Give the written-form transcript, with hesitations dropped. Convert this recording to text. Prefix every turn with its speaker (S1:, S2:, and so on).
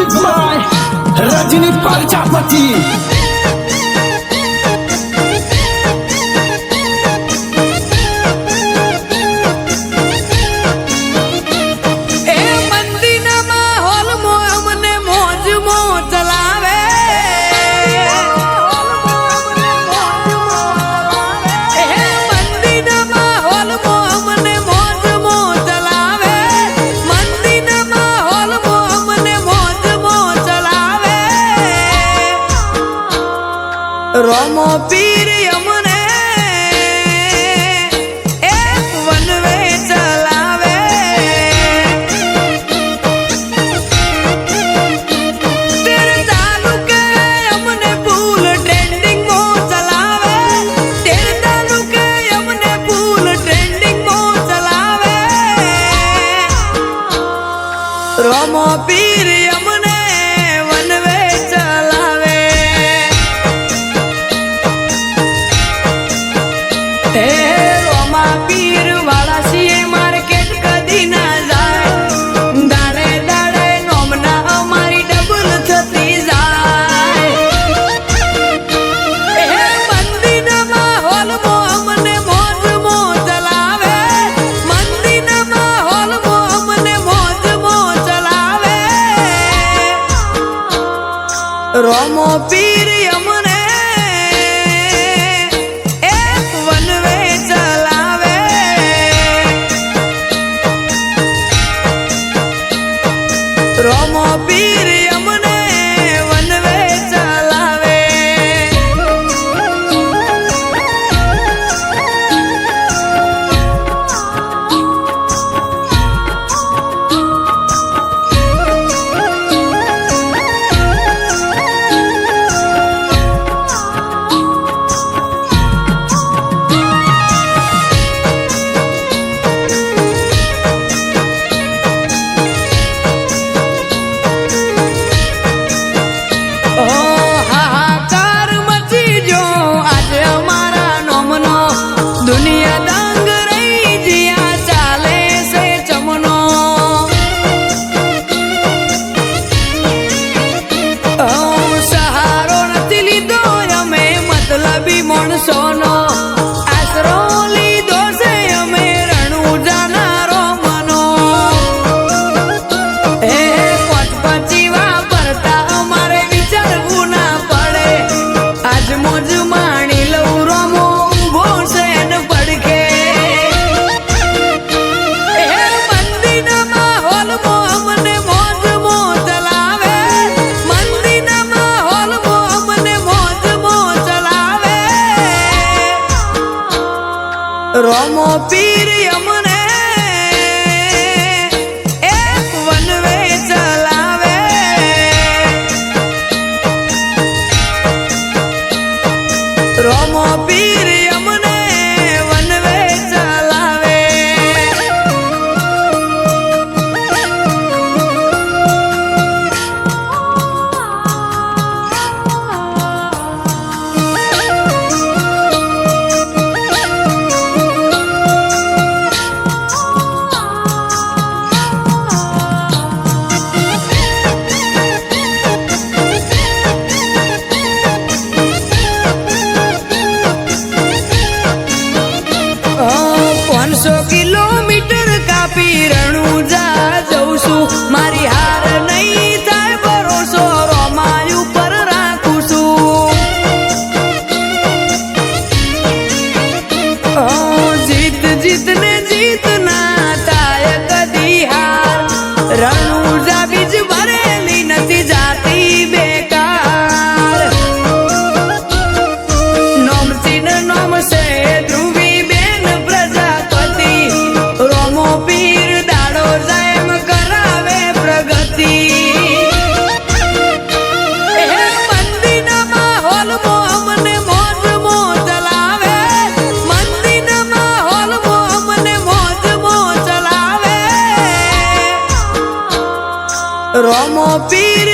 S1: Music by Rajni Prajapati.
S2: रोमो पीर यमुने एक वनवे चलावे, तेरे चालू के यमुने फूल ट्रेंडिंग मो चलावे, तेरे चालू के यमुने फूल ट्रेंडिंग मो चलावे। रोमो पीर यमुने वनवे चलावे। रोमा पीर वाला सीए मार्केट कदी ना जाए, दाड़े दाड़े नोमना हमारी डबल थती जाए। मंदी ना माहौल मो हमने मौज मो चलावे, मंदी ना माहौल मो हमने मौज मो चलावे। रोमो पीर यमुने रोमो पीर यमुने वनवे चलावे। दुनिया दंग रही जिया चाले से चमनो, सहारो નથી લીધો અમે મતલબી માણસોનો, આશરો લીધો છે અમે રણુજાનારો મનો। પોટ પછી વાપરતા અમારે વિચારવું ના પડે, આજ મોજ માણી લઉં રોમો ઉભો છે ને પડકે। મંદીના માહોલ મો અમને મોજ મો ચલાવે, મંદીના માહોલ મો અમને મોજ મો ચલાવે। રોમો પીર યમને એક વનવે ચલાવે। रोमो पीर यमुने वनवे चलावे। किलोमीटर कापी रણુજા જઉં છું, મારી હાર નહીં થાય ભરોસો રોમાયું પર રાખું છું। જીત જીત ને જીત ના થાય કદી હાર, રણુજા બીજ ભરેલી નથી જાતી બેકાર। નોમ ચીન નોમ છે ધ્રુવી બેન પ્રજાપતિ, રોમો પીર દાડો જાયમ કરાવે પ્રગતિ। મંદીના માહોલ મો અમને મોજ મો ચલાવે, મંદીના માહોલ મો અમને મોજ મો ચલાવે। રોમો પીર